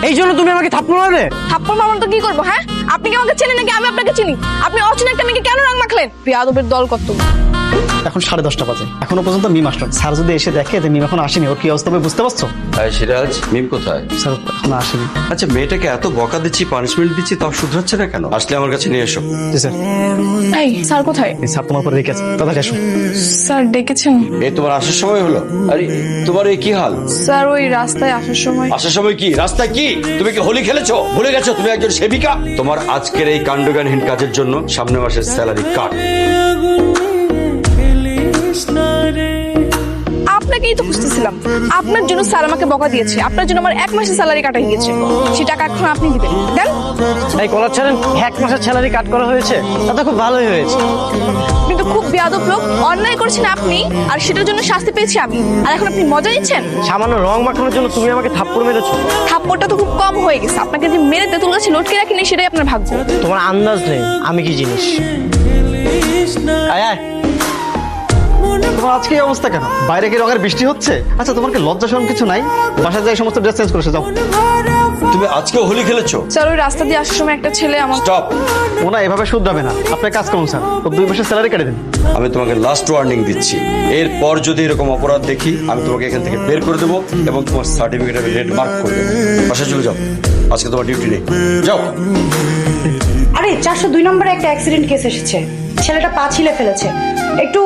এই জন্য তুমি আমাকে থাপ্পড় মারবে? থাপ্পড় মারবো তো কি করবো? হ্যাঁ, আপনি কি আমাকে চেনেন নাকি আমি আপনাকে চিনি? আপনি অচেনা একটা মেয়েকে কেন রং মাখলেন? বেয়াদবের দল কত। এখন 10:30 বাজে, এখনো পর্যন্ত মিম আসলো না। স্যার যদি এসে দেখে যে মিম এখন আসেনি, ওর কি অবস্থা হবে বুঝতে পারছো? সিরাজ, মিম কোথায়? স্যার এখন আসেনি। আচ্ছা, মেয়েটাকে এত বকা দিচ্ছি, পানিশমেন্ট দিচ্ছি, তাও শুধরাচ্ছে না কেন? আসলে আমার কাছে নিয়ে এসো। জি স্যার। এই স্যার কোথায়? এই স্যার তোমার উপরে রেখে আছে, তাড়াতাড়ি আসো। স্যার ডেকেছেন? এই তোমার আসার সময় হলো? আরে তোমার এই কি হাল? স্যার ওই রাস্তায় আসার সময়। আসার সময় কি রাস্তায় কি তুমি কি হোলি খেলেছো? ভুলে গেছো তুমি একজন সেবিকা? তোমার আজকের এই কাণ্ডজ্ঞানহীন কাজের জন্য সামনের মাসের স্যালারি কাট। আপনাকেই তো খুঁজতেছিলাম। আপনার জন্য স্যার আমাকে বকা দিয়েছে, আপনার জন্য আমার 1 মাসের স্যালারি কাটা গিয়েছে। সে টাকা এখন আপনি দিবেন, দেন। এই কলার ছাড়েন, 1 মাসের স্যালারি কাট করা হয়েছে, তাতে খুব ভালোই হয়েছে। কিন্তু খুব বেয়াদব লোক। অন্যায় করেছেন আপনি, আর সেটার জন্য শাস্তি পেয়েছি আমি, আর এখন আপনি মজা নিচ্ছেন। সামান্য রং মাখানোর জন্য তুমি আমাকে থাপ্পড় মেরেছো। থাপ্পড়টা তো খুব কম হয়ে গেছে। আপনাকে যে মেরে তেঁতুল গাছে লটকে রাখিনি সেটাই আপনার ভাগ্য। তোমার আন্দাজ নেই আমি কি জিনিস। আয় আয়। তোমার আজকে এই অবস্থা কেন? বাইরে কি রঙের বৃষ্টি হচ্ছে? আচ্ছা, তোমার কি লজ্জা শরম কিছু নাই? বাসায় যাই সমস্ত ড্রেস চেঞ্জ করেছে, যাও। তুমি আজকেও হোলি খেলেছো? স্যার ওই রাস্তা দিয়ে আসার সময় একটা ছেলে আমার। স্টপ। ওনা এভাবে শুধরাবে না। আপনার কাজ করুন স্যার, ও 2 মাসের স্যালারি কেটে দিন। আমি তোমাকে লাস্ট ওয়ার্নিং দিচ্ছি, এরপর যদি এরকম অপরাধ দেখি আমি তোমাকে এখান থেকে বের করে দেবো এবং তোমার সার্টিফিকেটে রেড মার্ক করে দেবো। বাসায় চলে যাও, আজকে তোমার ডিউটি নেই, যাও। আরে 402 নম্বরে একটা অ্যাক্সিডেন্ট কেস এসেছে, ছেলেটা পা ছিলে ফেলেছে, একটু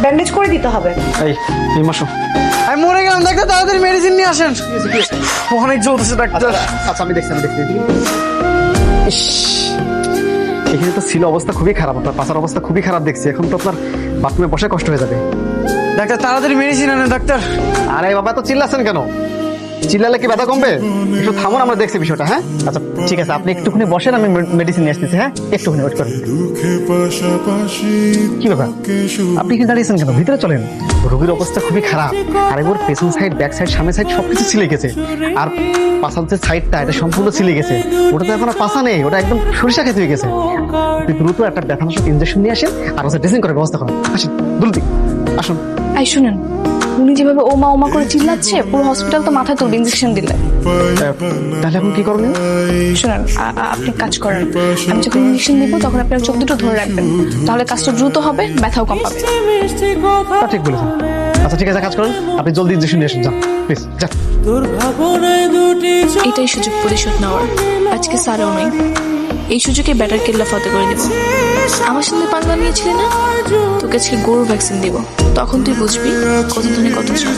ব্যান্ডেজ করে দিতে হবে। এই এই মাসো, আমি মরে গেলাম ডাক্তার, তাড়াতাড়ি মেডিসিন নিয়ে আসেন। অনেক জ্বলতেছে ডাক্তার। আচ্ছা আমি দেখছি। ইস, এখানে তো ছিল অবস্থা খুবই খারাপ, আপনার পাশার অবস্থা খুবই খারাপ দেখছি। এখন তো আপনার বাথরুমে বসে কষ্ট হয়ে যাবে। ডাক্তার তাড়াতাড়ি মেডিসিন আনেন ডাক্তার। আরে বাবা, তো চিল্লাচ্ছেন কেন? চিল্লালে কি ব্যথা কমবে? একটু থামুন, আমরা দেখছি বিষয়টা। হ্যাঁ আচ্ছা ঠিক আছে, আপনি একটুখানি বসেন, আমি মেডিসিন নিয়ে আসতেছি। হ্যাঁ একটুখানি ওয়েট করুন। কি ব্যাপার, আপনি কি দাঁড়িয়েছেন কেন? ভিতরে চলেন। রোগীর অবস্থা খুবই খারাপ, আর এবার পেছন সাইড, ব্যাক সাইড, সামনের সাইড সবকিছু ছিলে গেছে। আর পাছার যে সাইডটা, এটা সম্পূর্ণ ছিলে গেছে। ওটা তো এখন আর পাছা নেই, ওটা একদম সরিষা খেতে হয়ে গেছে। আপনি দ্রুত একটা ব্যথানাশক ইনজেকশন নিয়ে আসেন, আর হচ্ছে ড্রেসিং করার ব্যবস্থা করেন। আসেন দ্রুত আসুন। এই শুনেন, উনি যেভাবে ওমা করে চিল্লাচ্ছে, পুরো হসপিটাল তো মাথায় তুলবে ইনজেকশন দিলে। তাহলে এখন কি করবেন? শুনেন, আপনি কাজ করেন, আমি যখন ইনজেকশন দিব তখন আপনার চোখ দুটো ধরে রাখবেন, তাহলে কাজটা দ্রুত হবে, ব্যথাও কম পাবে। তা ঠিক বলেছেন। আচ্ছা ঠিক আছে, কাজ করেন, আপনি জলদি ইনজেকশন নিয়ে আসুন, যান প্লিজ যান। এটাই সুযোগ প্রতিশোধ নেওয়ার। আজকে স্যারও নেই, এই সুযোগে ব্যাটার কেল্লা ফতে করে দিব। আমার সাথে পাঙ্গা নিয়েছিলি না, তোকে আজকে গরুর ভ্যাকসিন দিব, তখন তুই বুঝবি কত ধনে কত চাল।